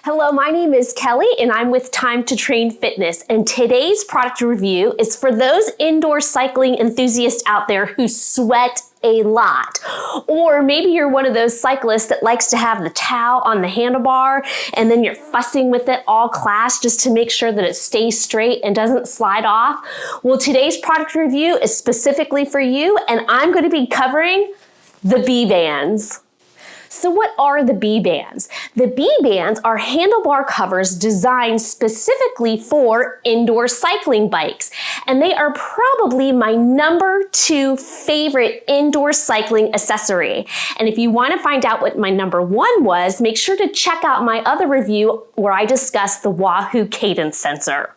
Hello, my name is Kelly and I'm with Time to Train Fitness, and today's product review is for those indoor cycling enthusiasts out there who sweat a lot. Or maybe you're one of those cyclists that likes to have the towel on the handlebar and then you're fussing with it all class just to make sure that it stays straight and doesn't slide off. Well, today's product review is specifically for you, and I'm going to be covering the B-bands. So what are the B-bands? The B-bands are handlebar covers designed specifically for indoor cycling bikes, and they are probably my #2 favorite indoor cycling accessory. And if you want to find out what my #1 was, make sure to check out my other review where I discuss the Wahoo cadence sensor.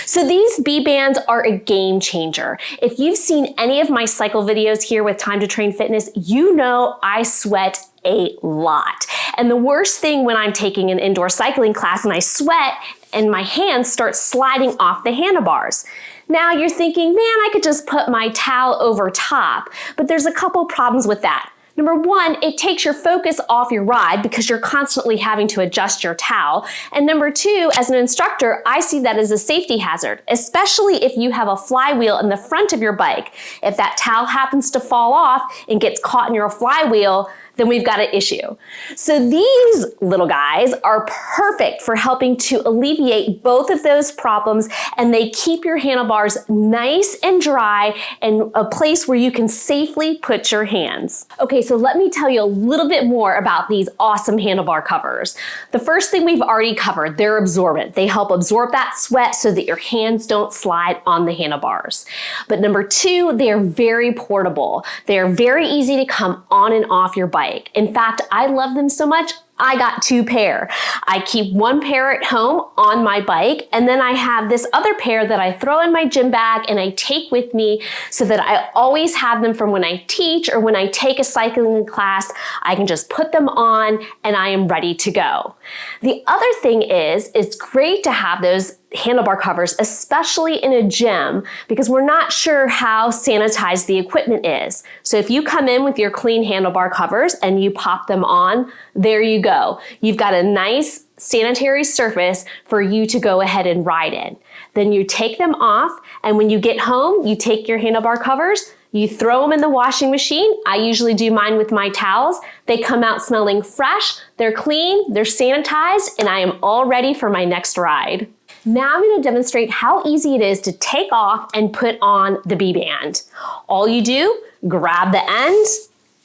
So these B-bands are a game changer. If you've seen any of my cycle videos here with Time to Train Fitness, you know I sweat a lot. And the worst thing when I'm taking an indoor cycling class and I sweat and my hands start sliding off the handlebars. Now you're thinking, man, I could just put my towel over top, but there's a couple problems with that. #1, it takes your focus off your ride because you're constantly having to adjust your towel. And #2, as an instructor, I see that as a safety hazard, especially if you have a flywheel in the front of your bike. If that towel happens to fall off and gets caught in your flywheel, then we've got an issue. So these little guys are perfect for helping to alleviate both of those problems, and they keep your handlebars nice and dry and a place where you can safely put your hands. Okay, so let me tell you a little bit more about these awesome handlebar covers. The first thing we've already covered, they're absorbent. They help absorb that sweat so that your hands don't slide on the handlebars. But #2, they are very portable. They are very easy to come on and off your bike. In fact, I love them so much, I got 2 pair. I keep 1 pair at home on my bike, and then I have this other pair that I throw in my gym bag and I take with me so that I always have them from when I teach or when I take a cycling class. I can just put them on and I am ready to go. The other thing is, it's great to have those handlebar covers, especially in a gym, because we're not sure how sanitized the equipment is. So if you come in with your clean handlebar covers and you pop them on, there you go. You've got a nice sanitary surface for you to go ahead and ride in. Then you take them off, and when you get home, you take your handlebar covers, you throw them in the washing machine. I usually do mine with my towels. They come out smelling fresh, they're clean, they're sanitized, and I am all ready for my next ride. Now I'm going to demonstrate how easy it is to take off and put on the B-band. All you do, grab the end,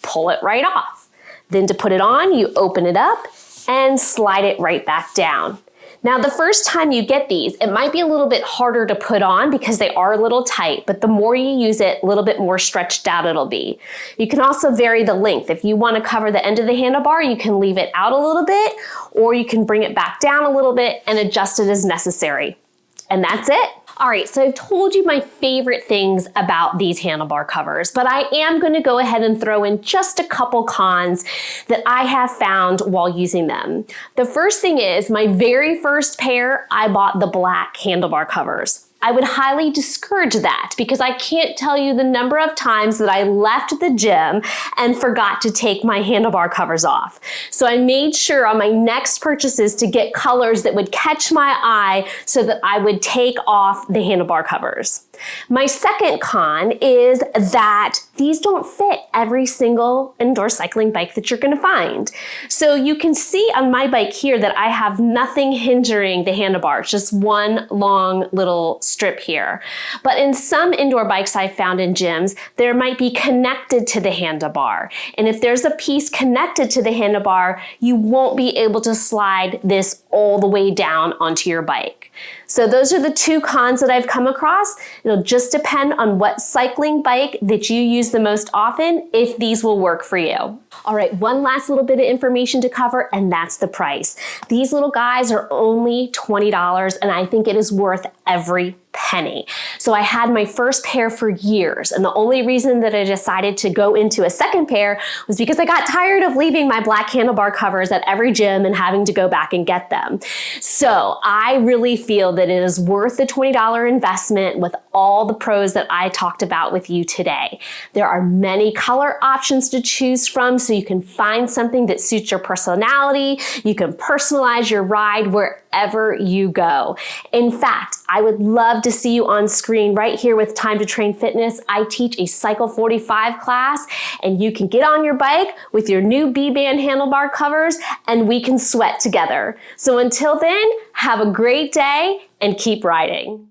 pull it right off. Then to put it on, you open it up and slide it right back down. Now, the first time you get these, it might be a little bit harder to put on because they are a little tight, but the more you use it, a little bit more stretched out it'll be. You can also vary the length. If you want to cover the end of the handlebar, you can leave it out a little bit, or you can bring it back down a little bit and adjust it as necessary. And that's it. All right, so I've told you my favorite things about these handlebar covers, but I am going to go ahead and throw in just a couple cons that I have found while using them. The first thing is, my very first pair, I bought the black handlebar covers. I would highly discourage that because I can't tell you the number of times that I left the gym and forgot to take my handlebar covers off. So I made sure on my next purchases to get colors that would catch my eye so that I would take off the handlebar covers. My second con is that these don't fit every single indoor cycling bike that you're going to find. So you can see on my bike here that I have nothing hindering the handlebars, just one long little strip here. But in some indoor bikes I've found in gyms, there might be connected to the handlebar. And if there's a piece connected to the handlebar, you won't be able to slide this all the way down onto your bike. So those are the 2 cons that I've come across. It'll just depend on what cycling bike that you use the most often if these will work for you. All right, one last little bit of information to cover, and that's the price. These little guys are only $20, and I think it is worth every penny. So I had my first pair for years, and the only reason that I decided to go into a second pair was because I got tired of leaving my black handlebar covers at every gym and having to go back and get them. So I really feel that it is worth the $20 investment with all the pros that I talked about with you today. There are many color options to choose from, so you can find something that suits your personality. You can personalize your ride wherever you go. In fact, I would love to see you on screen right here with Time to Train Fitness. I teach a Cycle 45 class, and you can get on your bike with your new B-band handlebar covers, and we can sweat together. So until then, have a great day and keep riding.